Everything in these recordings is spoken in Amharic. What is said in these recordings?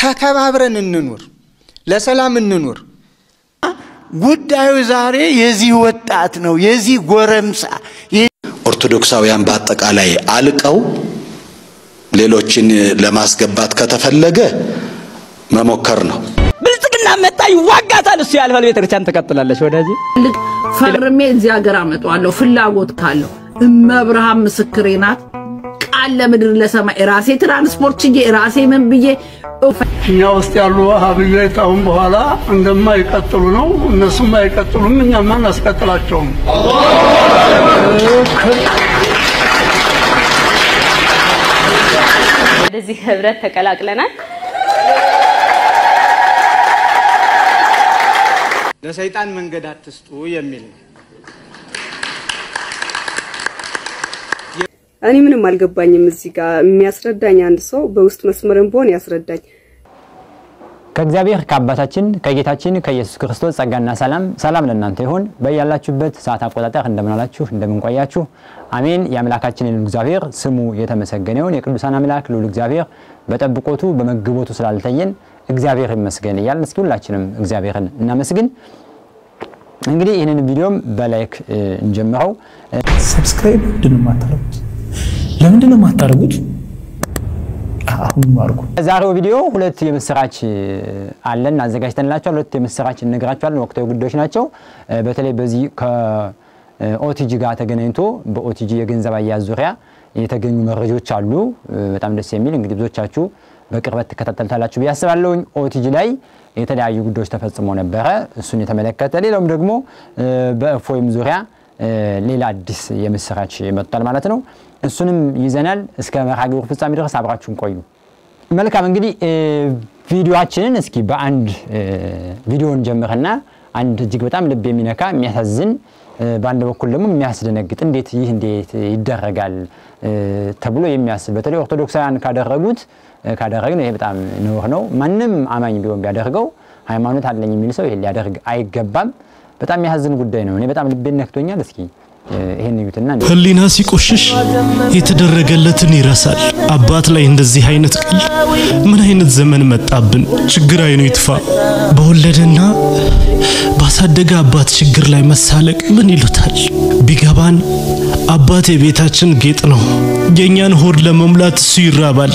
ተከባብረን እንኑር ለሰላም እንኑር ጉዳዩ ዛሬ የዚህ ወጣት ነው የዚህ ጎረምሳ ኦርቶዶክሳውያን በአጠቃላይ አልቀው ሌሎችን ለማስገባት ከተፈለገ መሞከር ነው ብልጽግና መጣ ይዋጋታል እሱ ያልፋል ቤተክርስቲያን ተቀጥላለች ወዳጂ ፈርሜ እዚህ ሀገር አመጣዋለሁ ፍላጎት ካለው እመብርሃን ምስክሬ ናት ቃል ለምድር ለሰማይ ራሴ ትራንስፖርት ጂ ራሴ ምን ብዬ እኛ ውስጥ ያሉ ሀብዮች አሁን በኋላ እንደማይቀጥሉ ነው እነሱም አይቀጥሉም እኛም እናስቀጥላቸውም ወደዚህ ህብረት ተቀላቅለናል ለሰይጣን መንገድ አትስጡ የሚል እኔ ምንም አልገባኝም እዚህ ጋር የሚያስረዳኝ አንድ ሰው በውስጥ መስመርን ቦን ያስረዳኝ ከእግዚአብሔር ከአባታችን ከጌታችን ከኢየሱስ ክርስቶስ ጸጋና ሰላም ለእናንተ ይሁን በእያላችሁበት ሰዓት አቆጣጠር እንደምናላችሁ እንደምንቆያችሁ አሜን የአምላካችንን እግዚአብሔር ስሙ የተመሰገነ ይሁን የቅዱሳን አምላክ ልዑል እግዚአብሔር በጠብቆቱ በመግቦቱ ስላልተየን እግዚአብሔር ይመስገን ይላል እስኪ ሁላችንም እግዚአብሔርን እናመስግን እንግዲህ ይሄንን ቪዲዮም በላይክ እንጀምረው ሰብስክራይብ እንድንማታረጉት ለምንድነው ማታረጉት አሁን ማርኩ ዛሬው ቪዲዮ ሁለት የምስራች አለን አዘጋጅተንላችኋል ሁለት የምስራች እንነግራችኋለን ወቅታዊ ጉዳዮች ናቸው በተለይ በዚህ ከኦቲጂ ጋር ተገናኝቶ በኦቲጂ የገንዘብ አያያዝ ዙሪያ የተገኙ መረጃዎች አሉ በጣም ደስ የሚል እንግዲህ ብዙዎቻችሁ በቅርበት ተከታተልታላችሁ ቢያስባለሁ ኦቲጂ ላይ የተለያዩ ጉዳዮች ተፈጽሞ ነበር እሱን የተመለከተ ሌላም ደግሞ በፎይም ዙሪያ ሌላ አዲስ የምስራች መጥቷል ማለት ነው እሱንም ይዘናል እስከ መርሃግብሩ ፍጻሜ ድረስ አብራችሁን ቆዩ መልካም እንግዲህ ቪዲዮአችንን እስኪ በአንድ ቪዲዮን ጀምረና አንድ እጅግ በጣም ልብ የሚነካ የሚያሳዝን ባንድ በኩል ደግሞ የሚያስደነግጥ እንዴት ይደረጋል ተብሎ የሚያስብ በተለይ ኦርቶዶክሳውያን ካደረግነው ይሄ በጣም ነውር ነው ማንንም አማኝ ቢሆን ቢያደርገው ሃይማኖት አለኝ የሚል ሰው ይሄ ሊያደርግ አይገባም በጣም ያሳዝን ጉዳይ ነው እኔ በጣም ልቤን ነክቶኛል እስኪ ይሄን ይዩትና ህሊና ሲቆሽሽ የተደረገለትን ይረሳል አባት ላይ እንደዚህ አይነት ቀል ምን አይነት ዘመን መጣብን ችግር አይኑ ይጥፋ በወለደና ባሳደገ አባት ችግር ላይ መሳለቅ ምን ይሉታል ቢገባን አባት የቤታችን ጌጥ ነው የኛን ሆድ ለመሙላት እሱ ይራባል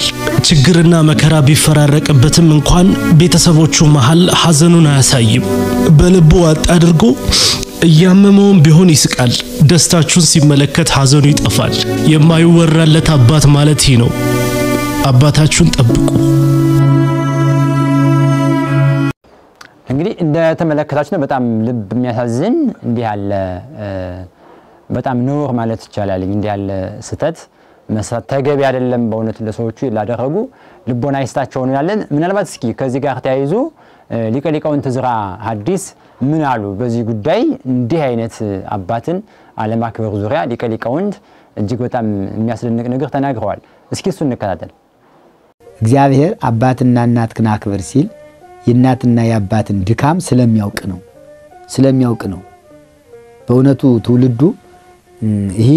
ችግርና መከራ ቢፈራረቅበትም እንኳን ቤተሰቦቹ መሃል ሐዘኑን አያሳይም በልቡ አጣድርጎ ያመመውን ቢሆን ይስቃል ደስታችሁን ሲመለከት ሐዘኑ ይጠፋል የማይወራለት አባት ማለት ይሄ ነው አባታችሁን ጠብቁ እንግዲህ እንደተመለከታችሁ በጣም ልብ የሚያሳዝን እንዲህ ያለ በጣም ኖር ማለት ይቻላል እንዲህ ያለ ስተት መስራት ተገቢ አይደለም በእውነት ለሰዎቹ ያላደረጉ ልቦና ይስታቸው ነው ያለን ምናልባት እስኪ ከዚህ ጋር ተያይዞ ሊቀሊቃውን ተዝራ ሐዲስ ምን አሉ በዚህ ጉዳይ እንዲህ አይነት አባትን አለማክበር ዙሪያ ሊቀሊቃውን እጅግ በጣም የሚያስደንቅ ነገር ተናግረዋል እስኪ እሱን እንከታተል እግዚአብሔር አባትና እናትን አክብር ሲል የእናትና የአባትን ድካም ስለሚያውቅ ነው በእውነቱ ትውልዱ ይሄ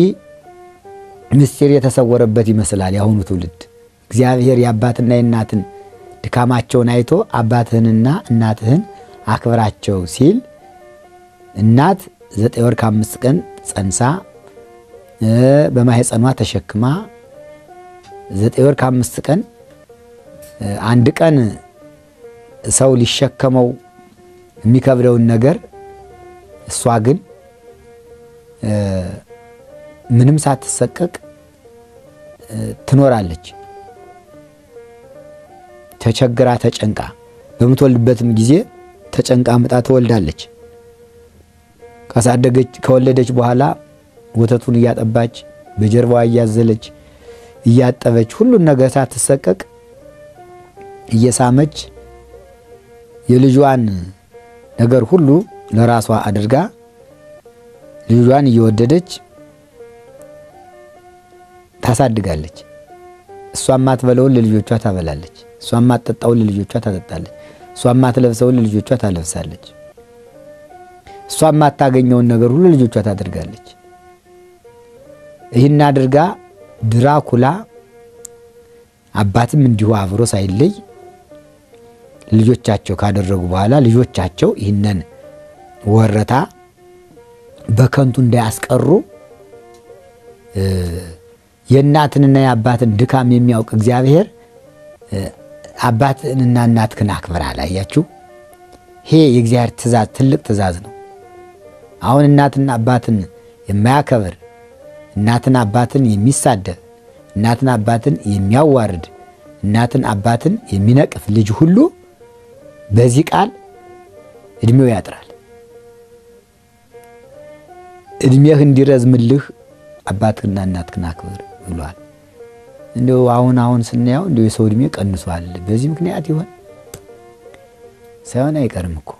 ምስጢር የተሰወረበት ይመስላል ያሁኑ ትውልድ እግዚአብሔር የአባትና የእናትን ድካማቸውን አይቶ አባትህንና እናትህን አክብራቸው ሲል እናት 9 ወር ከ5 ቀን ጸንሳ በማህፀኗ ተሸክማ 9 ወር ከ5 ቀን አንድ ቀን ሰው ሊሸከመው የሚከብደውን ነገር እሷ ግን ምንም ሳትሰቀቅ ትኖራለች ተቸግራ ተጨንቃ በመትወልድበትም ጊዜ ተጨንቃ መጣ ተወልዳለች ከወለደች በኋላ ወተቱን ያጠባች በጀርባዋ ያዘለች ያጠበች ሁሉ ነገር ሳትሰቀቅ እየሳመች የልጇን ነገር ሁሉ ለራሷ አድርጋ ልጇን እየወደደች ታሳድጋለች እሷም ማትበለውን ለልጆቿ ታበላለች እሷም ማትጠጣውን ለልጆቿ ታጠጣለች እሷም ማትለብሰውን ለልጆቿ ታለብሳለች እሷም ማታገኘውን ነገር ሁሉ ለልጆቿ ታደርጋለች ይህን አድርጋ ድራኩላ አባትም እንዲሁ አብሮ ሳይለይ ልጆቻቸው ካደረጉ በኋላ ልጆቻቸው ይህንን ወረታ በከንቱ እንዳያስቀሩ የእናትንና የአባትን ድካም የሚያውቅ እግዚአብሔር አባትንና እናትህን አክብር አላያችሁ? ይሄ የእግዚአብሔር ትእዛዝ ትልቅ ትእዛዝ ነው። አሁን እናትና አባትን የማያከብር እናትና አባትን የሚሳደብ እናትና አባትን የሚያዋርድ እናትና አባትን የሚነቅፍ ልጅ ሁሉ በዚህ ቃል እድሜው ያጥራል። እድሜህ እንዲረዝምልህ አባትህና እናትህን አክብር ብሏል። እንደው አሁን ስናየው እንደው የሰው እድሜ ቀንሷል። በዚህ ምክንያት ይሆን ሳይሆን አይቀርም እኮ።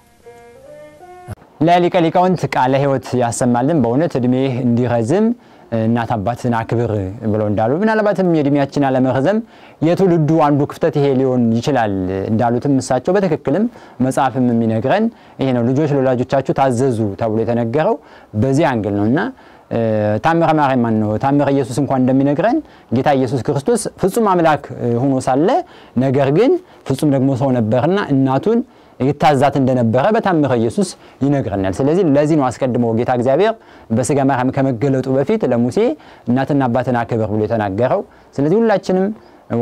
ለሊቀ ሊቃውንት ቃለ ሕይወት ያሰማልን። በእውነት እድሜህ እንዲረዝም እናት አባትን አክብር ብለው እንዳሉ ምናልባትም የእድሜያችን አለመረዘም የትውልዱ አንዱ ክፍተት ይሄ ሊሆን ይችላል እንዳሉትም እሳቸው በትክክልም መጽሐፍም የሚነግረን ይሄ ነው። ልጆች ለወላጆቻችሁ ታዘዙ ተብሎ የተነገረው በዚህ አንግል ነውና ታምረ ማርያም ነው ታምረ ኢየሱስ እንኳን እንደሚነግረን ጌታ ኢየሱስ ክርስቶስ ፍጹም አምላክ ሆኖ ሳለ ነገር ግን ፍጹም ደግሞ ሰው ነበርና እናቱን ይታዛት እንደነበረ በታምረ ኢየሱስ ይነግረናል። ስለዚህ ለዚህ ነው አስቀድሞ ጌታ እግዚአብሔር በስጋ ማርያም ከመገለጡ በፊት ለሙሴ እናትና አባትን አክብር ብሎ የተናገረው። ስለዚህ ሁላችንም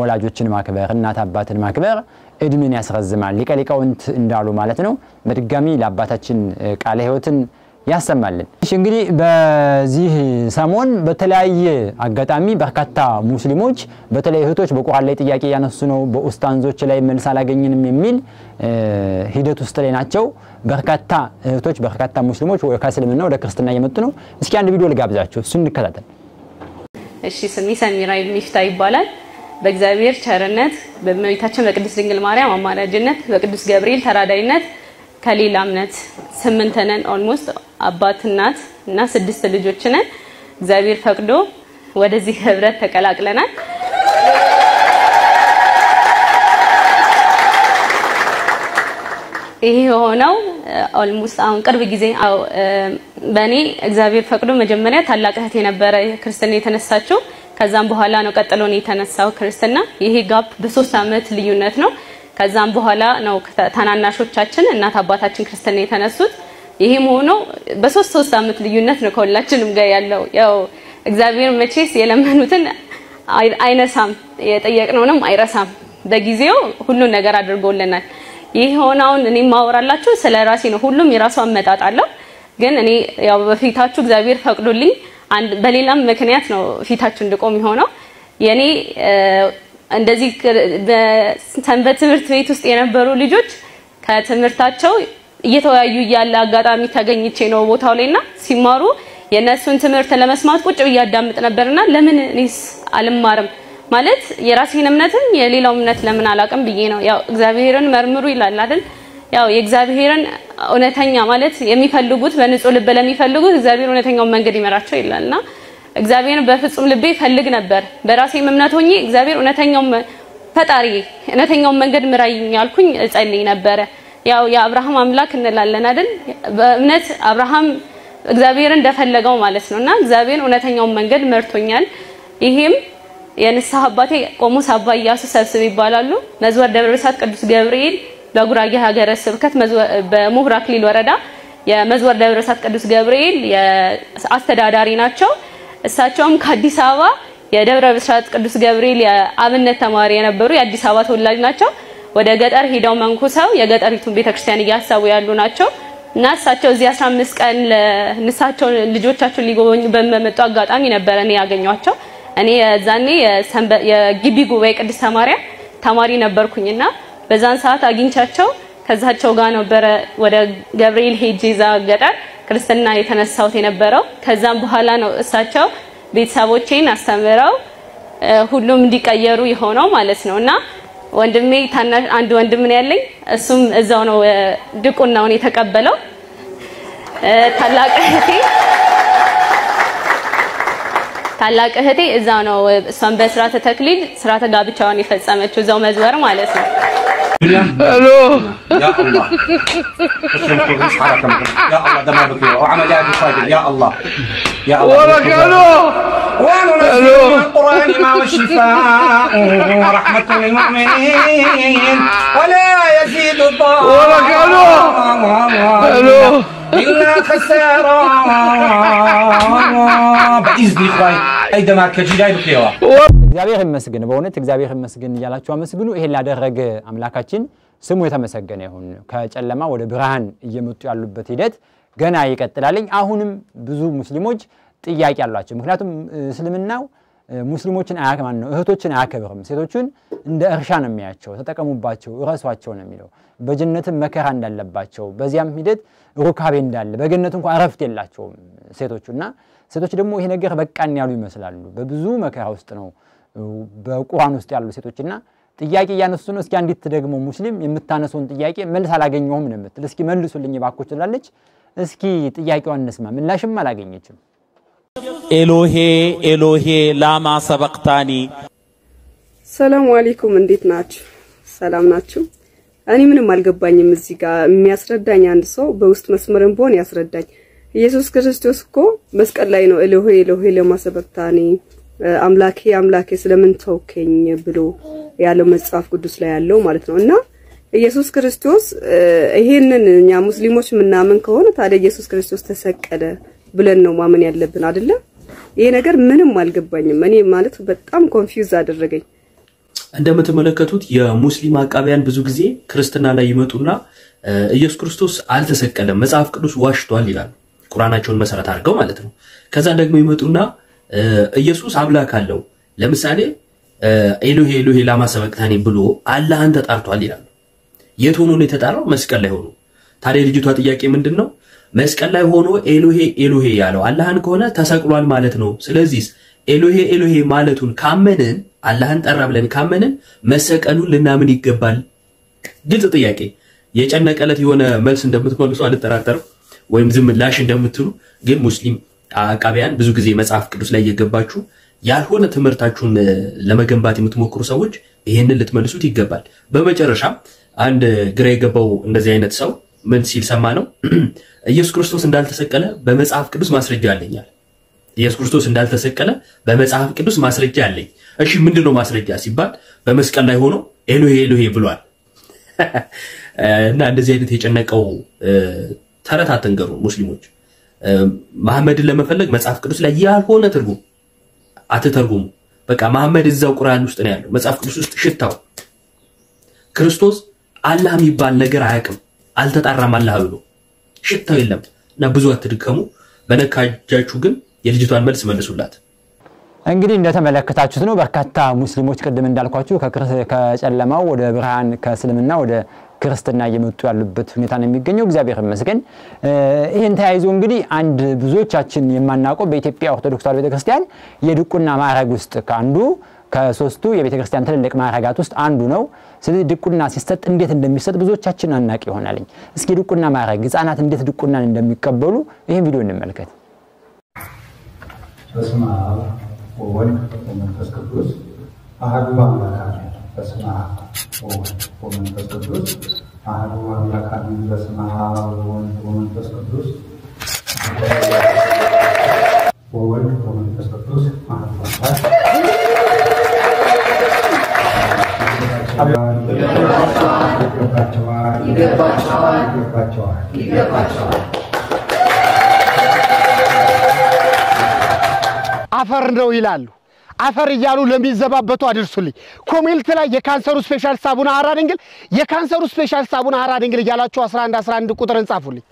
ወላጆችን ማክበር እናት አባትን ማክበር እድሜን ያስረዝማል ሊቀ ሊቃውንት እንዳሉ ማለት ነው። በድጋሚ ለአባታችን ቃለ ሕይወትን ያሰማልን። እሺ እንግዲህ በዚህ ሰሞን በተለያየ አጋጣሚ በርካታ ሙስሊሞች በተለይ እህቶች በቁርአን ላይ ጥያቄ ያነሱ ነው። በኡስታንዞች ላይ መልስ አላገኝንም የሚል ሂደት ውስጥ ላይ ናቸው። በርካታ እህቶች በርካታ ሙስሊሞች ከእስልምና ወደ ክርስትና እየመጡ ነው። እስኪ አንድ ቪዲዮ ልጋብዛችሁ፣ እሱን እንከታተል። እሺ ስሜ ሰሚራ ሚፍታ ይባላል። በእግዚአብሔር ቸርነት በእመቤታችን በቅድስት ድንግል ማርያም አማላጅነት በቅዱስ ገብርኤል ተራዳይነት ከሌላ እምነት 8 ነን ኦልሞስት አባት እናት እና 6 ልጆች ነን። እግዚአብሔር ፈቅዶ ወደዚህ ህብረት ተቀላቅለናል። ይሄ ሆነው ኦልሞስት አሁን ቅርብ ጊዜ በእኔ እግዚአብሔር ፈቅዶ መጀመሪያ ታላቅ እህቴ ነበረ ክርስትና የተነሳችው። ከዛም በኋላ ነው ቀጥሎ ነው የተነሳው ክርስትና። ይሄ ጋፕ በ3 አመት ልዩነት ነው። ከዛም በኋላ ነው ታናናሾቻችን እናት አባታችን ክርስትና የተነሱት። ይሄም ሆኖ በ3 አመት ልዩነት ነው ከሁላችንም ጋር ያለው። ያው እግዚአብሔር መቼስ የለመኑትን አይነሳም የጠየቅነውንም አይረሳም። በጊዜው ሁሉ ነገር አድርጎልናል። ይሄ ሆነውን እኔ ማወራላችሁ ስለራሴ ነው። ሁሉም የራሱ አመጣጥ አለው። ግን እኔ ያው በፊታችሁ እግዚአብሔር ፈቅዶልኝ በሌላም ምክንያት ነው ፊታችሁ እንድቆም የሆነው። የኔ እንደዚህ በሰንበት ትምህርት ቤት ውስጥ የነበሩ ልጆች ከትምህርታቸው እየተወያዩ ያለ አጋጣሚ ተገኝቼ ነው ቦታው ላይና ሲማሩ የነሱን ትምህርት ለመስማት ቁጭ ብዬ አዳምጥ ነበርና ለምን እኔስ አልማርም ማለት የራሴን እምነትም የሌላው እምነት ለምን አላቀም ብዬ ነው። ያው እግዚአብሔርን መርምሩ ይላል አይደል? ያው የእግዚአብሔርን እውነተኛ ማለት የሚፈልጉት በንጹህ ልብ ለሚፈልጉት እግዚአብሔር እውነተኛውን መንገድ ይመራቸው ይላልና እግዚአብሔርን በፍጹም ልቤ ፈልግ ነበር። በራሴ እምነት ሆኜ እግዚአብሔር እውነተኛውን መንገድ ምራኝ ያልኩኝ እጸልይ ነበር። ያው የአብርሃም አምላክ እንላለን አይደል? በእምነት አብርሃም እግዚአብሔርን እንደፈለገው ማለት ነውና እግዚአብሔር እውነተኛውን መንገድ መርቶኛል። ይሄም የንስሐ አባቴ ቆሞስ አባ ኢያሱ ሰብስብ ይባላሉ። መዝወር ደብረ እሳት ቅዱስ ገብርኤል በጉራጌ ሀገረ ስብከት በምሁር አክሊል ወረዳ የመዝወር ደብረ እሳት ቅዱስ ገብርኤል የአስተዳዳሪ ናቸው። እሳቸውም ከአዲስ አበባ የደብረ እሳት ቅዱስ ገብርኤል የአብነት ተማሪ የነበሩ የአዲስ አበባ ተወላጅ ናቸው። ወደ ገጠር ሄደው መንኩሰው የገጠሪቱን ቤተክርስቲያን እያሳቡ ያሉ ናቸው እና እሳቸው እዚህ 15 ቀን ለንሳቸው ልጆቻቸው ሊጎበኙ በመመጡ አጋጣሚ ነበር እኔ ያገኘኋቸው። እኔ ዛኔ የግቢ ጉባኤ ቅድስት ማርያም ተማሪ ነበርኩኝና በዛን ሰዓት አግኝቻቸው ከዛቸው ጋር ነበር ወደ ገብርኤል ሄጄ ዛ ገጠር ክርስትና የተነሳሁት የነበረው። ከዛም በኋላ ነው እሳቸው ቤተሰቦቼን አስተምረው ሁሉም እንዲቀየሩ የሆነው ማለት ነውና ወንድሜ ታናሽ አንድ ወንድም ነው ያለኝ። እሱም እዛው ነው ድቁናውን የተቀበለው። ታላቅ እህቴ እዛው ነው እሷን በስርዓተ ተክሊል ስርዓተ ጋብቻዋን የፈጸመችው እዛው መዝወር ማለት ነው። الو يا الله يا الله دمابك وعمليات صادق يا الله يا الله ولك الو وننزل من القرآن ما والشفاء ورحمة للمؤمنين ولا يزيد ولك الو إلا خسارة بإذن إخواني أيضا ما كجداي بكيوا እግዚአብሔር ይመስገን በእውነት እግዚአብሔር ይመስገን እያላችሁ አመስግኑ ይሄን ላደረገ አምላካችን ስሙ የተመሰገነ ይሁን ከጨለማ ወደ ብርሃን እየመጡ ያሉበት ሂደት ገና ይቀጥላልኝ አሁንም ብዙ ሙስሊሞች ጥያቄ አላቸው ምክንያቱም እስልምናው ሙስሊሞችን አያከማን ነው እህቶችን አያከብርም ሴቶችን እንደ እርሻ ነው የሚያቸው ተጠቀሙባቸው እራሷቸው ነው የሚለው በጀነት መከራ እንዳለባቸው በዚያም ሂደት ሩካቤ እንዳለ በገነት እንኳን አረፍት የላቸውም ሴቶቹና ሴቶች ደግሞ ይሄ ነገር በቃን ያሉ ይመስላሉ በብዙ መከራ ውስጥ ነው በቁርአን ውስጥ ያሉ ሴቶችና ጥያቄ ያነሱ ነው እስኪ አንዲት ደግሞ ሙስሊም የምታነሱን ጥያቄ መልስ አላገኘሁም ነው የምትል እስኪ መልሱልኝ ባኮች ትላለች እስኪ ጥያቄዋን እንስማ ምላሽም አላገኘችም ኤሎሄ ኤሎሄ ላማ ሰበቅታኒ ሰላም አለይኩም እንዴት ናችሁ ሰላም ናችሁ እኔ ምንም አልገባኝም እዚህ ጋር የሚያስረዳኝ አንድ ሰው በውስጥ መስመርን ቦን ያስረዳኝ ኢየሱስ ክርስቶስ እኮ መስቀል ላይ ነው ኤሎሄ ኤሎሄ ላማ ሰበቅታኒ አምላኬ አምላኬ ስለምን ተውከኝ ብሎ ያለው መጽሐፍ ቅዱስ ላይ ያለው ማለት ነውና ኢየሱስ ክርስቶስ ይሄንን እኛ ሙስሊሞች ምናምን ከሆነ ታዲያ ኢየሱስ ክርስቶስ ተሰቀለ ብለን ነው ማመን ያለብን አይደለ ይሄ ነገር ምንም አልገባኝም እኔ ማለት በጣም ኮንፊውዝ አደረገኝ እንደምትመለከቱት የሙስሊም አቃቢያን ብዙ ጊዜ ክርስትና ላይ ይመጡና ኢየሱስ ክርስቶስ አልተሰቀለም መጽሐፍ ቅዱስ ዋሽቷል ይላሉ ቁርአናቸውን መሰረት አድርገው ማለት ነው ከዛ ደግሞ ይመጡና ኢየሱስ አምላክ አለው ለምሳሌ ኤሎሄ ኤሎሄ ላማ ሰበቅታኒ ብሎ አላህን ተጣርቷል ይላሉ የት ሆኖ ነው የተጣራው መስቀል ላይ ሆኖ ታዲያ ልጅቷ ጥያቄ ምንድነው መስቀል ላይ ሆኖ ኤሎሄ ኤሎሄ ያለው አላህን ከሆነ ተሰቅሏል ማለት ነው ስለዚህ ኤሎሄ ኤሎሄ ማለቱን ካመንን አላህን ጠራ ብለን ካመንን መሰቀሉን ልናምን ይገባል ግልጽ ጥያቄ የጨነቀለት የሆነ መልስ እንደምትመልሱ አልተጠራጠርም ወይም ዝም ላሽ እንደምትሉ ግን ሙስሊም አቃቢያን ብዙ ጊዜ መጽሐፍ ቅዱስ ላይ እየገባችሁ ያልሆነ ትምህርታችሁን ለመገንባት የምትሞክሩ ሰዎች ይሄንን ልትመልሱት ይገባል በመጨረሻ አንድ ግራ የገባው እንደዚህ አይነት ሰው ምን ሲል ሰማ ነው ኢየሱስ ክርስቶስ እንዳልተሰቀለ በመጽሐፍ ቅዱስ ማስረጃ አለኛል ኢየሱስ ክርስቶስ እንዳልተሰቀለ በመጽሐፍ ቅዱስ ማስረጃ አለኝ እሺ ምንድነው ማስረጃ ሲባል በመስቀል ላይ ሆኖ ኤሎሄ ኤሎሄ ብሏል እና እንደዚህ አይነት የጨነቀው ተረት አትንገሩ ሙስሊሞች መሐመድን ለመፈለግ መጽሐፍ ቅዱስ ላይ ያልሆነ ትርጉም አትተርጉሙ በቃ መሐመድ እዛው ቁርአን ውስጥ ነው ያለው መጽሐፍ ቅዱስ ውስጥ ሽታው ክርስቶስ አላህ የሚባል ነገር አያውቅም አልተጣራም አላህ ብሎ ሽታው የለም እና ብዙ አትድከሙ በነካጃችሁ ግን የልጅቷን መልስ መልሱላት እንግዲህ እንደተመለከታችሁት ነው በርካታ ሙስሊሞች ቀደም እንዳልኳችሁ ከጨለማው ወደ ብርሃን ከእስልምና ወደ ክርስትና እየመጡ ያሉበት ሁኔታ ነው የሚገኘው እግዚአብሔር ይመስገን ይሄን ተያይዞ እንግዲህ አንድ ብዙዎቻችን የማናውቀው በኢትዮጵያ ኦርቶዶክስ ተዋሕዶ ቤተክርስቲያን የድቁና ማዕረግ ውስጥ ካንዱ ከሶስቱ የቤተክርስቲያን ትልልቅ ማዕረጋት ውስጥ አንዱ ነው ስለዚህ ድቁና ሲሰጥ እንዴት እንደሚሰጥ ብዙዎቻችን አናውቅ ይሆናል እስኪ ድቁና ማዕረግ ህፃናት እንዴት ድቁናን እንደሚቀበሉ ይሄን ቪዲዮ እንመልከት በስመ አብ ወወልድ ወመንፈስ ቅዱስ አሐዱ አምላክ አሜን በስመ አብ ወወልድ ወመንፈስ ቅዱስ አሐዱ አምላክ አሜን በስመ አብ ወወልድ ወመንፈስ ቅዱስ ወወልድ ወመንፈስ ቅዱስ አሐዱ አምላክ ይገባቸዋል አፈር ነው ይላሉ አፈር ይያሉ ለሚዘባበቱ አድርሱልኝ ኮሜንት ላይ የካንሰሩ ስፔሻል ሳቡና አራድንግል የካንሰሩ ስፔሻል ሳቡና አራድንግል ያላችሁ 11 11 ቁጥርን ጻፉልኝ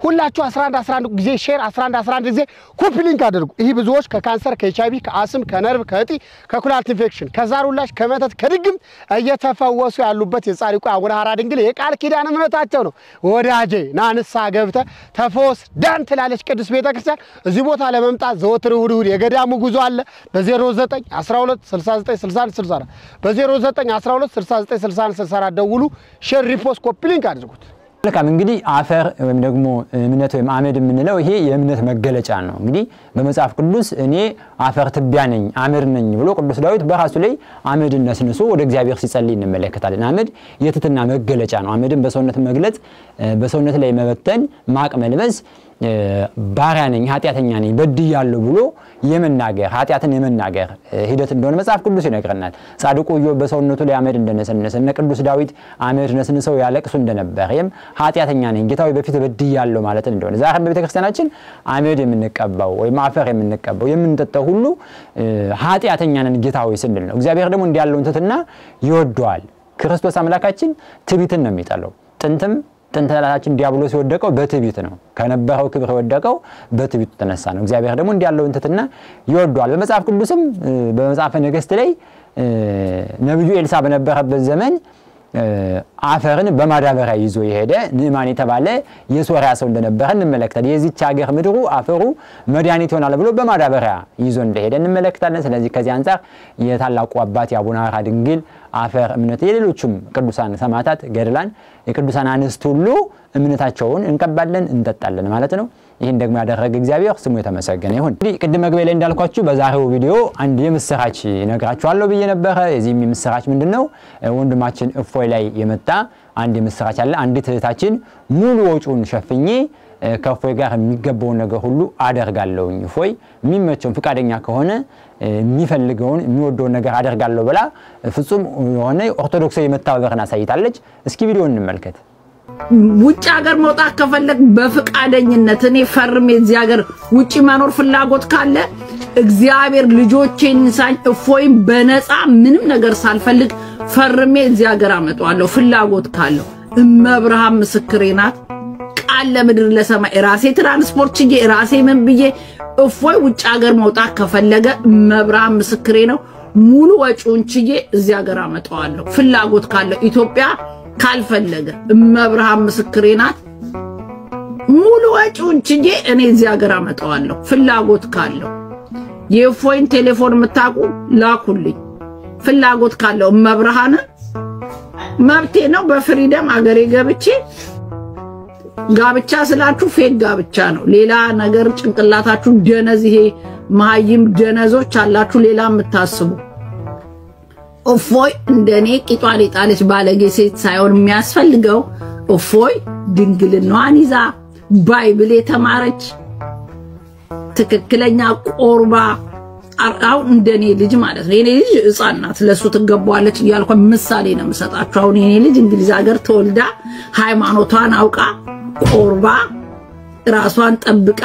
ሁላችሁ 11 11 ጊዜ ሼር 11 11 ጊዜ ኮፒ ሊንክ አድርጉ ይሄ ብዙዎች ከካንሰር ከኤችአይቪ ከአስም ከነርቭ ከእጢ ከኩላሊት ኢንፌክሽን ከዛሩላሽ ከመተት ከድግም እየተፈወሱ ያሉበት የጻድቁ አቡነ አራድንግል የቃል ኪዳን እምነታቸው ነው ወዳጄ ናንሳ ገብተ ተፈወስ ዳን ትላለች ቅዱስ ቤተክርስቲያን እዚህ ቦታ ለመምጣት ዘወትር እሑድ የገዳሙ ጉዞ አለ በ09 12 69 60 60 በ09 12 69 60 60 ደውሉ ሼር ሪፖስት ኮፒ ሊንክ አድርጉት ለካም እንግዲህ አፈር ወይም ደግሞ እምነት ወይም አመድ የምንለው ይሄ የእምነት መገለጫ ነው እንግዲህ በመጽሐፍ ቅዱስ እኔ አፈር ትቢያ ነኝ አመድ ነኝ ብሎ ቅዱስ ዳዊት በራሱ ላይ አመድን ነስንሶ ወደ እግዚአብሔር ሲጸልይ እንመለከታለን አመድ የትትና መገለጫ ነው አመድን በሰውነት መግለጽ በሰውነት ላይ መበተን ማቅ መልበስ ባሪያ ነኝ ኃጢያተኛ ነኝ በድያለሁ ብሎ የመናገር ኃጢያትን የመናገር ሂደት እንደሆነ መጽሐፍ ቅዱስ ይነግረናል ጻድቁ ኢዮብ በሰውነቱ ላይ አመድ እንደነሰነሰ ቅዱስ ዳዊት አመድ ነስንሰው ያለቅሱ እንደነበር ኃጢያተኛ ነኝ ጌታዬ በፊት በድያለሁ ማለት እንደሆነ ዛሬም በቤተክርስቲያናችን አመድ የምንቀባው ወይ ማፈር የምንቀባው የምንጠጣው ሁሉ ኃጢያተኛ ነን ጌታዬ ስንል ነው እግዚአብሔር ደግሞ እንዲያለው እንተትና ይወደዋል ክርስቶስ አምላካችን ትዕቢትን ነው የሚጠላው ጥንታችን ዲያብሎስ የወደቀው በትዕቢት ነው ከነበረው ክብር የወደቀው በትዕቢት ተነሳ ነው እግዚአብሔር ደግሞ እንዲያለው እንተትና ይወደዋል በመጽሐፍ ቅዱስም በመጽሐፈ ነገሥት ላይ ነብዩ ኤልሳ በነበረበት ዘመን አፈርን በማዳበሪያ ይዞ ይሄደ ንዕማን የተባለ የሶሪያ ሰው እንደነበር እንመለከታለን የዚች ሀገር ምድሩ አፈሩ መድኃኒት ይሆናል ብሎ በማዳበሪያ ይዞ እንደሄደ እንመለከታለን ስለዚህ ከዚህ አንፃር የታላቁ አባት የአቡነ ሐራ ድንግል አፈር እምነት የሌሎችም ቅዱሳን ሰማዕታት ገድላን የቅዱሳን አንስት ሁሉ እምነታቸውን እንቀባለን እንጠጣለን ማለት ነው ይሄን ደግሞ ያደረገ እግዚአብሔር ስሙ የተመሰገነ ይሁን እንግዲህ ቅድም መግቢያ ላይ እንዳልኳችሁ በዛሬው ቪዲዮ አንድ የምስራች ነግራችኋለሁ ብዬ ነበር የዚህ የምስራች ምንድነው ወንድማችን እፎይ ላይ የመጣ አንድ የምስራች አለ አንዲት እህታችን ሙሉ ወጪውን ሸፍኜ ከእፎይ ጋር የሚገባው ነገር ሁሉ አደርጋለሁ እፎይ የሚመቸው ፍቃደኛ ከሆነ የሚፈልገውን የሚወደው ነገር አደርጋለሁ ብላ ፍጹም የሆነ ኦርቶዶክሳዊ መታወቅና ሳይታለች እስኪ ቪዲዮ እንመልከት ውጭ ሀገር መውጣት ከፈለክ በፍቃደኝነት እኔ ፈርሜ እዚህ ሀገር ውጭ መኖር ፍላጎት ካለ እግዚአብሔር ልጆቼን ሳይ እፎይም በነፃ ምንም ነገር ሳልፈልግ ፈርሜ እዚህ ሀገር አመጣዋለሁ ፍላጎት ካለው እመብርሃን ምስክሬ ናት ቃል ለምድር ለሰማይ ራሴ ትራንስፖርት ችዬ ራሴ ምን ብዬ እፎይ ውጭ ሀገር መውጣት ከፈለገ እመብርሃን ምስክሬ ነው ሙሉ ወጪውን ችዬ እዚህ ሀገር አመጣዋለሁ ፍላጎት ካለው ኢትዮጵያ ካልፈለገ እመብርሃን ምስክሬ ናት ሙሉ ወጪውን ችዬ እኔ እዚህ ሀገር አመጣዋለሁ ፍላጎት ካለው የእፎይን ቴሌፎን መታቁ ላኩልኝ ፍላጎት ካለው እመብርሃን መብቴ ነው በፍሪደም አገሬ ገብቼ ጋብቻ ስላችሁ ፌክ ጋብቻ ነው ሌላ ነገር ጭንቅላታችሁ ደነዝ ይሄ ማይም ደነዞች አላችሁ ሌላ የምታስቡ እፎይ እንደኔ ቂጧን የጣለች ባለጌ ሴት ሳይሆን የሚያስፈልገው እፎይ ድንግልናዋን ይዛ ባይብል የተማረች ትክክለኛ ቆርባ አው እንደኔ ልጅ ማለት ነው የኔ ልጅ ህፃናት ለሱ ትገባዋለች ይያልኩ ምሳሌ ነው መሰጣችሁ አሁን የኔ ልጅ እንግሊዝ ሀገር ተወልዳ ሃይማኖቷን አውቃ ቆርባ ራሷን ጠብቃ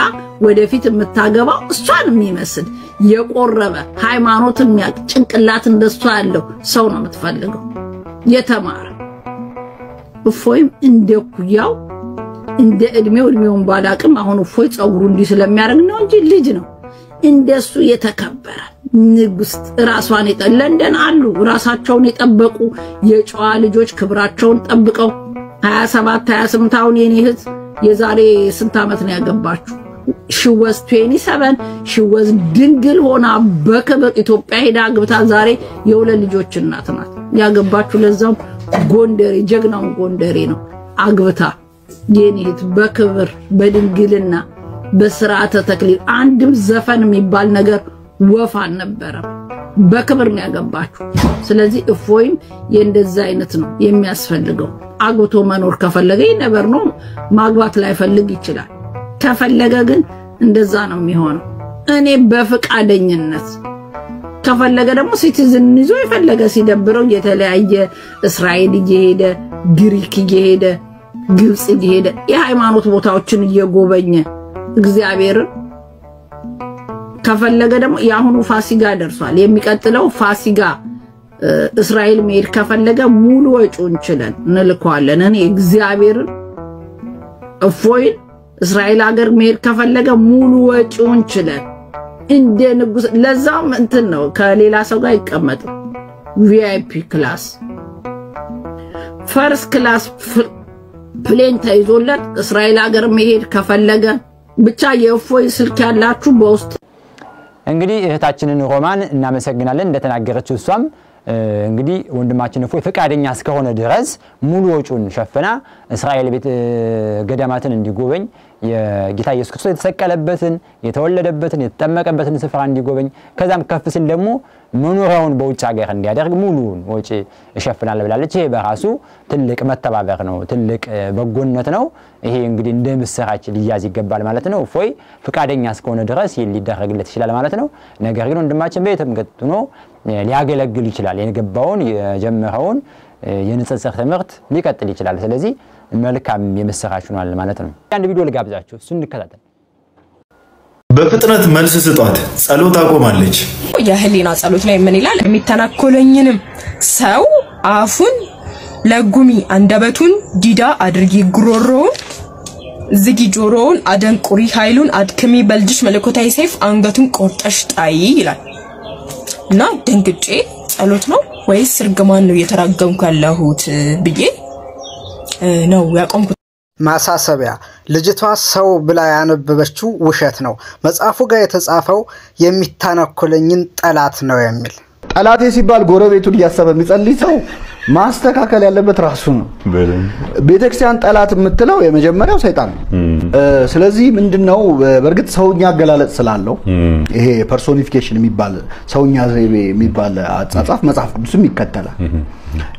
ወደፊት የምታገባው እሷን የሚመስል የቆረበ ሃይማኖት የሚያቅ ጭንቅላት እንደሷ ያለው ሰው ነው የምትፈልገው የተማረ እፎይም እንደኩያው እንደ እድሜውን ባላቅም አሁን እፎይ ጸጉሩ እንዲ ስለሚያረግ ነው እንጂ ልጅ ነው እንደሱ የተከበረ ንጉስ ራሷን ለንደን አሉ ራሳቸውን የጠበቁ የጨዋ ልጆች ክብራቸውን ጠብቀው 27 28 አሁን የኔ ህዝ የዛሬ ስንት አመት ነው ያገባችሁ she was 27 she was ድንግል ሆና በክብር ኢትዮጵያ ሄዳ አግብታ ዛሬ የሁለት ልጆች እናት ናት ያገባችሁ ለዛው ጎንደሬ ጀግናው ጎንደሬ ነው አግብታ የኔ ህዝ በክብር በድንግልና በስርዓተ ተክሊል አንድም ዘፈን የሚባል ነገር ወፍ አልነበረም በክብር ነው ያገባችሁ ስለዚህ እፎይም የእንደዛ አይነት ነው የሚያስፈልገው አግብቶ መኖር ከፈለገ ይነበር ነው ማግባት ላይ ፈልግ ይችላል ከፈለገ ግን እንደዛ ነው የሚሆነው እኔ በፍቃደኝነት ከፈለገ ደግሞ ሲቲዝን ይዞ ይፈልገ ሲደብረው የተለያየ እስራኤል እየሄደ ግሪክ እየሄደ ግብጽ እየሄደ የሃይማኖት ቦታዎችን እየጎበኘ እግዚአብሔር ከፈለገ ደግሞ ያሁኑ ፋሲጋ ደርሷል የሚቀጥለው ፋሲጋ እስራኤል መሄድ ከፈለገ ሙሉ ወጪውን ችለን እንልከዋለን እኔ እግዚአብሔር እፎይ እስራኤል ሀገር መሄድ ከፈለገ ሙሉ ወጪውን ችለን እንደ ንጉስ ለዛም እንትን ነው ከሌላ ሰው ጋር ይቀመጥ ቪአይፒ ክላስ ፈርስት ክላስ ፕሌን ተይዞለት እስራኤል ሀገር መሄድ ከፈለገ ብቻ የእፎይ ስልክ ያላችሁ በውስጥ እንግዲህ እህታችንን ሮማን እናመሰግናለን እንደተናገረችው እሷም እንግዲህ ወንድማችን እፎይ ፈቃደኛ እስከሆነ ድረስ ሙሉ ወጪውን ሸፍና እስራኤል ቤት ገዳማትን እንዲጎበኝ የጌታ ኢየሱስ ክርስቶስ የተሰቀለበትን የተወለደበትን የተጠመቀበትን ስፍራ እንዲጎበኝ ከዛም ከፍ ሲል ደግሞ መኖሪያውን በውጭ ሀገር እንዲያደርግ ሙሉውን ወጪ እሸፍናል ብላለች። ይሄ በራሱ ትልቅ መተባበር ነው፣ ትልቅ በጎነት ነው። ይሄ እንግዲህ እንደ ምስራች ሊያዝ ይገባል ማለት ነው። እፎይ ፍቃደኛ እስከሆነ ድረስ ይሄ ሊደረግለት ይችላል ማለት ነው። ነገር ግን ወንድማችን ቤትም ገጥቶ ሊያገለግል ይችላል። የገባውን የጀመረውን የንጽጽር ትምህርት ሊቀጥል ይችላል። ስለዚህ መልካም የምስራች ሆኗል ማለት ነው። አንድ ቪዲዮ ልጋብዛችሁ፣ እሱን እንከታተል። በፍጥነት መልስ ስጧት፣ ጸሎት አቆማለች። የህሊና ጸሎት ላይ ምን ይላል? የሚተናኮለኝንም ሰው አፉን ለጉሚ አንደበቱን ዲዳ አድርጊ ጉሮሮውን ዝጊ ጆሮውን አደንቁሪ ኃይሉን አድክሚ በልጅሽ መለኮታዊ ሰይፍ አንገቱን ቆርጠሽ ጣይ ይላል። እና ደንግጬ ጸሎት ነው ወይስ እርግማን ነው እየተራገምኩ ያለሁት ብዬ ነው ያቆምኩት። ማሳሰቢያ ልጅቷ ሰው ብላ ያነበበችው ውሸት ነው። መጽሐፉ ጋር የተጻፈው የሚታነኮለኝን ጠላት ነው የሚል። ጠላቴ ሲባል ጎረቤቱን እያሰበ የሚጸልይ ሰው ማስተካከል ያለበት ራሱ ነው። ቤተክርስቲያን ጠላት የምትለው የመጀመሪያው ሰይጣን ነው። ስለዚህ ምንድነው በርግጥ ሰውኛ አገላለጽ ስላለው ይሄ ፐርሶኒፊኬሽን የሚባል ሰውኛ ዘይቤ የሚባል አጻጻፍ መጽሐፍ ቅዱስም ይከተላል።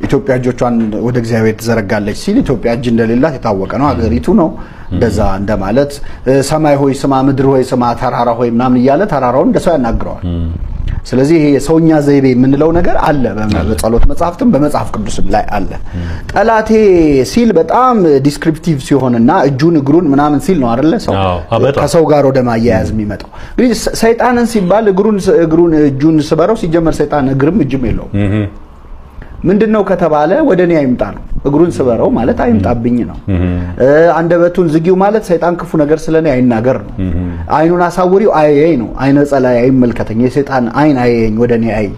ኢትዮጵያ እጆቿን ወደ እግዚአብሔር ትዘረጋለች ሲል ኢትዮጵያ እጅ እንደሌላት የታወቀ ነው። አገሪቱ ነው እንደዛ እንደማለት ሰማይ ሆይ ስማ፣ ምድር ሆይ ስማ፣ ተራራ ሆይ ምናምን እያለ ተራራውን እንደሰው ያናግረዋል። ስለዚህ ይሄ ሰውኛ ዘይቤ የምንለው ነገር አለ በጸሎት መጽሐፍትም በመጽሐፍ ቅዱስም ላይ አለ። ጠላቴ ሲል በጣም ዲስክሪፕቲቭ ሲሆንና እጁን እግሩን ምናምን ሲል ነው አይደለ ሰው ከሰው ጋር ወደ ማያያዝ የሚመጣው። እንግዲህ ሰይጣንን ሲባል እግሩን እጁን ስበረው ሲጀመር ሰይጣን እግርም እጅም የለውም። ምንድነው ከተባለ ወደኔ አይምጣ ነው። እግሩን ስበረው ማለት አይምጣብኝ ነው። አንደበቱን ዝጊው ማለት ሰይጣን ክፉ ነገር ስለኔ አይናገር ነው። አይኑን አሳውሪው አየኝ ነው። አይነ ጸላይ አይመልከተኝ፣ የሰይጣን አይን አየኝ ወደኔ አይ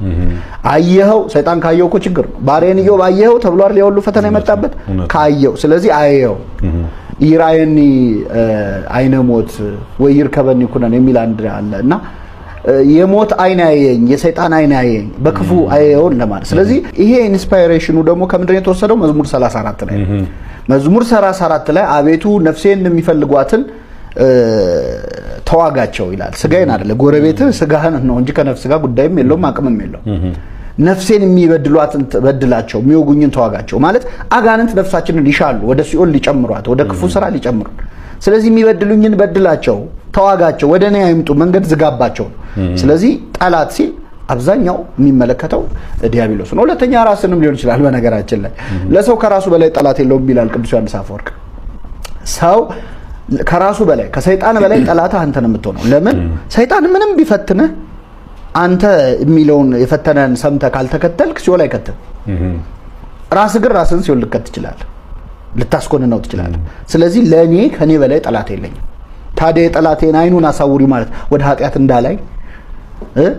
አየኸው። ሰይጣን ካየው እኮ ችግር ነው። ባሪያን ኢዮብ አየኸው ተብሎ አይደል የሁሉ ፈተና የመጣበት ካየው። ስለዚህ አየኸው ይራየኒ አይነ ሞት ወይ ይርከበኒ ኩነን የሚል አንድ አለና የሞት አይን አየኝ የሰይጣን አይን አየኝ በክፉ አየው ለማለት። ስለዚህ ይሄ ኢንስፓይሬሽኑ ደግሞ ከምንድነው የተወሰደው? መዝሙር 34 ላይ መዝሙር 34 ላይ አቤቱ ነፍሴን የሚፈልጓትን ተዋጋቸው ይላል። ስጋዬን አይደለ ጎረቤት ስጋህን ነው እንጂ ከነፍስ ጋር ጉዳይም የለውም አቅምም የለውም። ነፍሴን የሚበድሏትን በድላቸው የሚወጉኝን ተዋጋቸው ማለት አጋንንት ነፍሳችንን ይሻሉ ወደ ሲኦል ሊጨምሯት ወደ ክፉ ስራ ሊጨምሩ። ስለዚህ የሚበድሉኝን በድላቸው ተዋጋቸው ወደኔ አይምጡ መንገድ ዝጋባቸው። ስለዚህ ጠላት ሲል አብዛኛው የሚመለከተው ዲያብሎስ ነው። ሁለተኛ ራስንም ሊሆን ይችላል። በነገራችን ላይ ለሰው ከራሱ በላይ ጠላት የለውም ይላል ቅዱስ ዮሐንስ አፈወርቅ። ሰው ከራሱ በላይ ከሰይጣን በላይ ጠላት አንተ ነው የምትሆነው። ለምን ሰይጣን ምንም ቢፈትንህ አንተ የሚለውን የፈተነን ሰምተህ ካልተከተልክ ሲኦል አይከተል። ራስ ግን ራስን ሲኦል ልከት ይችላል ልታስኮንነው ትችላለህ። ስለዚህ ለኔ ከኔ በላይ ጠላት የለኝም። ታዲያ ጠላቴን አይኑን አሳውሪው ማለት ወደ ኃጢአት እንዳላይ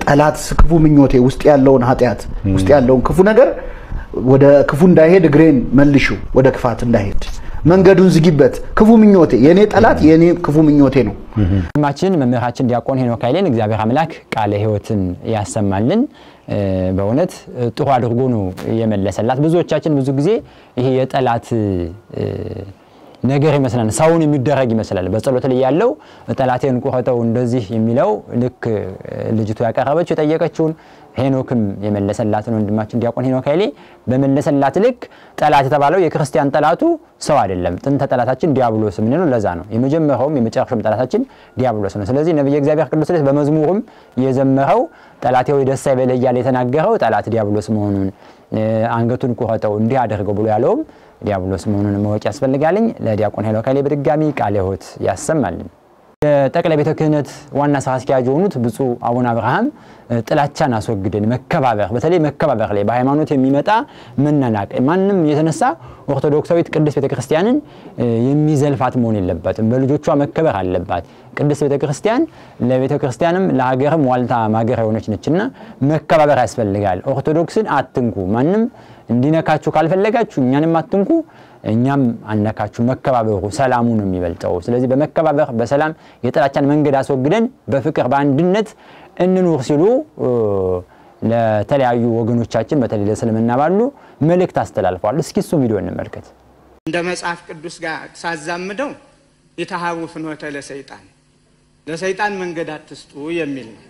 ጠላት ክፉ ምኞቴ ውስጥ ያለውን ኃጢአት ውስጥ ያለውን ክፉ ነገር ወደ ክፉ እንዳይሄድ እግሬን መልሹ ወደ ክፋት እንዳይሄድ መንገዱን ዝጊበት። ክፉ ምኞቴ የኔ ጠላት የኔ ክፉ ምኞቴ ነው። ማችን መምህራችን ዲያቆን ሄኖክ ኃይሌን እግዚአብሔር አምላክ ቃለ ሕይወትን ያሰማልን። በእውነት ጥሩ አድርጎ ነው የመለሰላት። ብዙዎቻችን ብዙ ጊዜ ይሄ የጠላት ነገር ይመስላል ሰውን የሚደረግ ይመስላል። በጸሎት ላይ ያለው ጠላቴን ቆርጠው እንደዚህ የሚለው ልክ ልጅቱ ያቀረበችው የጠየቀችውን ሄኖክም የመለሰላትን ወንድማችን ዲያቆን ሄኖክ ኃይሌ በመለሰላት ልክ ጠላት የተባለው የክርስቲያን ጠላቱ ሰው አይደለም። ጥንተ ጠላታችን ዲያብሎስ ምን ነው? ለዛ ነው የመጀመሪያውም የመጨረሻውም ጠላታችን ዲያብሎስ ነው። ስለዚህ ነብዩ እግዚአብሔር ቅዱስ ለት በመዝሙርም የዘመረው ጠላቴ ወይ ደስ አይበለህ እያለ የተናገረው ጠላት ዲያብሎስ መሆኑን አንገቱን ቆርጠው እንዲህ አደረገው ብሎ ያለውም ዲያብሎስ መሆኑን ማወቅ ያስፈልጋልኝ። ለዲያቆን ሄኖክ ኃይሌ በድጋሚ ቃለ ሕይወት ያሰማልን። የጠቅላይ ቤተ ክህነት ዋና ስራ አስኪያጅ የሆኑት ብፁዕ አቡነ አብርሃም ጥላቻን አስወግደን መከባበር፣ በተለይ መከባበር ላይ በሃይማኖት የሚመጣ መናናቅ ማንንም የተነሳ ኦርቶዶክሳዊት ቅድስት ቤተክርስቲያንን የሚዘልፋት መሆን የለባትም። በልጆቿ መከበር አለባት። ቅድስት ቤተክርስቲያን ለቤተክርስቲያንም ለሀገርም ዋልታ ማገር የሆነች ነችና መከባበር ያስፈልጋል። ኦርቶዶክስን አትንኩ፣ ማንንም እንዲነካችሁ ካልፈለጋችሁ እኛንም አትንኩ፣ እኛም አነካችሁ። መከባበሩ ሰላሙ ነው የሚበልጠው። ስለዚህ በመከባበር በሰላም የጥላቻን መንገድ አስወግደን በፍቅር በአንድነት እንኑር ሲሉ ለተለያዩ ወገኖቻችን በተለይ ለእስልምና ባሉ መልእክት አስተላልፈዋል። እስኪ እሱ ቪዲዮ እንመልከት። እንደ መጽሐፍ ቅዱስ ጋር ሳዛምደው የተሃቡ ፍኖተ ለሰይጣን መንገድ አትስጡ የሚል ነው።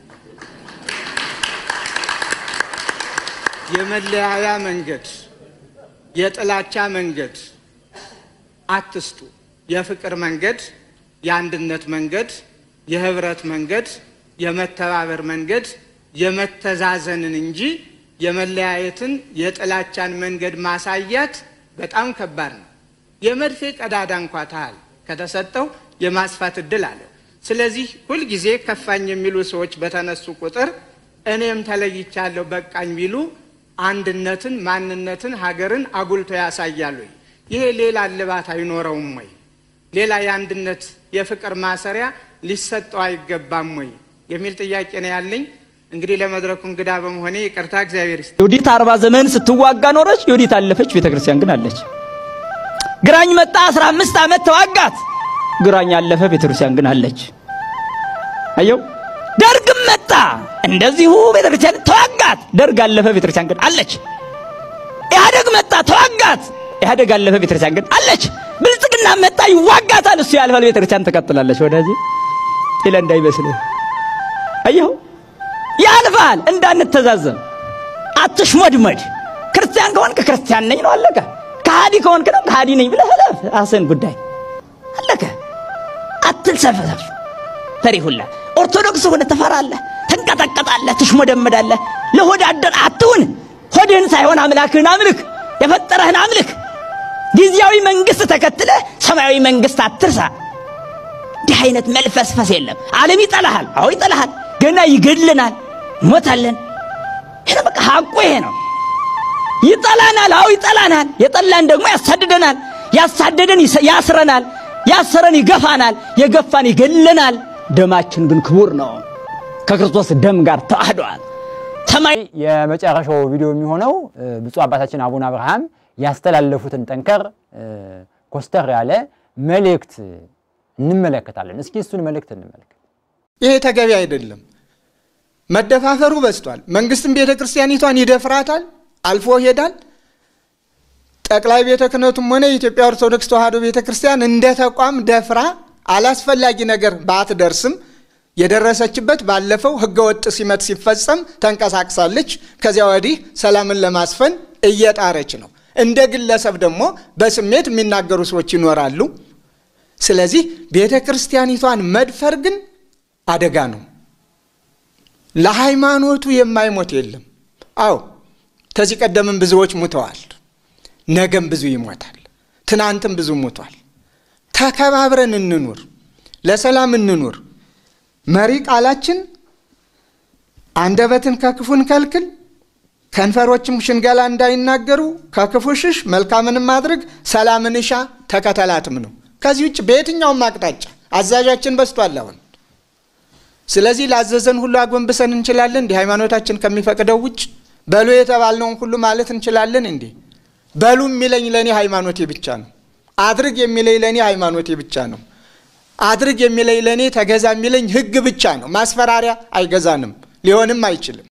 የመለያያ መንገድ፣ የጥላቻ መንገድ አትስጡ። የፍቅር መንገድ፣ የአንድነት መንገድ፣ የህብረት መንገድ፣ የመተባበር መንገድ፣ የመተዛዘንን እንጂ የመለያየትን የጥላቻን መንገድ ማሳያት በጣም ከባድ ነው። የመድፌ ቀዳዳ እንኳን ታህል ከተሰጠው የማስፋት እድል አለው። ስለዚህ ሁል ጊዜ ከፋኝ የሚሉ ሰዎች በተነሱ ቁጥር እኔም ተለይቻለሁ በቃኝ ቢሉ አንድነትን፣ ማንነትን፣ ሀገርን አጉልቶ ያሳያሉ። ይሄ ሌላ ልባት አይኖረውም ወይ? ሌላ የአንድነት የፍቅር ማሰሪያ ሊሰጠው አይገባም ወይ የሚል ጥያቄ ነው ያለኝ። እንግዲህ ለመድረኩ እንግዳ በመሆኔ ይቅርታ። እግዚአብሔር ይስጥ። ዮዲት 40 ዘመን ስትዋጋ ኖረች። ዮዲት አለፈች፣ ቤተክርስቲያን ግን አለች። ግራኝ መጣ 15 ዓመት ተዋጋት። ግራኝ አለፈ፣ ቤተክርስቲያን ግን አለች። አየው። ደርግም መጣ እንደዚሁ ቤተክርስቲያን ተዋጋት። ደርግ አለፈ፣ ቤተክርስቲያን ግን አለች። ኢህአደግ መጣ ተዋጋት። ኢህአደግ አለፈ፣ ቤተክርስቲያን ግን አለች። ብልጽግና መጣ ይዋጋታል፣ እሱ ያልፋል፣ ቤተክርስቲያን ትቀጥላለች። ወዳጅ ኢለ እንዳይመስልህ። አየው። ያልፋል። እንዳንተዛዘን አትሽመድመድ። ክርስቲያን ከሆንክ ክርስቲያን ነኝ ነው አለቀ። ከሃዲ ከሆንክ ነው ከሃዲ ነኝ ብለህ እለፍ። ራስህን ጉዳይ አለቀ። አትልሰፈሰፍ። ፈሪሁላ ኦርቶዶክስ ሆነ ተፈራለህ፣ ተንቀጠቀጣለህ፣ ትሽመደመዳለህ። ለሆድ አደር አትሁን። ሆድህን ሳይሆን አምላክህን አምልክ፣ የፈጠረህን አምልክ። ጊዜያዊ መንግስት ተከትለህ ሰማያዊ መንግስት አትርሳ። እንዲህ አይነት መልፈስፈስ የለም። ዓለም ይጠላሃል። አዎ ይጠላሃል። ገና ይገድልናል፣ ሞታለን። ይሄ በቃ ሐቁ ይሄ ነው። ይጠላናል። አዎ ይጠላናል። የጠላን ደግሞ ያሳድደናል። ያሳደደን ያስረናል። ያሰረን ይገፋናል። የገፋን ይገድልናል። ደማችን ግን ክቡር ነው። ከክርስቶስ ደም ጋር ተዋህዷል። ሰማይ የመጨረሻው ቪዲዮ የሚሆነው ብፁዕ አባታችን አቡነ አብርሃም ያስተላለፉትን ጠንከር ኮስተር ያለ መልእክት እንመለከታለን። እስኪ እሱን መልእክት እንመልከት። ይሄ ተገቢ አይደለም። መደፋፈሩ በዝቷል። መንግስትም ቤተክርስቲያኒቷን ይደፍራታል፣ አልፎ ይሄዳል። ጠቅላይ ቤተ ክህነቱም ሆነ የኢትዮጵያ ኦርቶዶክስ ተዋሕዶ ቤተክርስቲያን እንደ ተቋም ደፍራ አላስፈላጊ ነገር ባትደርስም የደረሰችበት ባለፈው ህገወጥ ሲመት ሲፈጸም ተንቀሳቅሳለች። ከዚያ ወዲህ ሰላምን ለማስፈን እየጣረች ነው። እንደ ግለሰብ ደግሞ በስሜት የሚናገሩ ሰዎች ይኖራሉ። ስለዚህ ቤተክርስቲያኒቷን መድፈር ግን አደጋ ነው። ለሃይማኖቱ የማይሞት የለም። አዎ ከዚህ ቀደምም ብዙዎች ሞተዋል፣ ነገም ብዙ ይሞታል፣ ትናንትም ብዙ ሞቷል። ተከባብረን እንኑር፣ ለሰላም እንኑር። መሪ ቃላችን አንደበትን ከክፉ እንከልክል፣ ከንፈሮችም ሽንገላ እንዳይናገሩ፣ ከክፉ ሽሽ፣ መልካምን ማድረግ፣ ሰላምን እሻ፣ ተከተላትም ነው። ከዚህ ውጭ በየትኛውም አቅጣጫ አዛዣችን በስቷል አሁን። ስለዚህ ላዘዘን ሁሉ አጎንብሰን እንችላለን እንዴ? ሃይማኖታችን ከሚፈቅደው ውጭ በሉ የተባልነውን ሁሉ ማለት እንችላለን እንዴ? በሉ የሚለኝ ለኔ ሃይማኖቴ ብቻ ነው። አድርግ የሚለኝ ለኔ ሃይማኖቴ ብቻ ነው። አድርግ የሚለኝ ለኔ ተገዛ የሚለኝ ህግ ብቻ ነው። ማስፈራሪያ አይገዛንም፣ ሊሆንም አይችልም።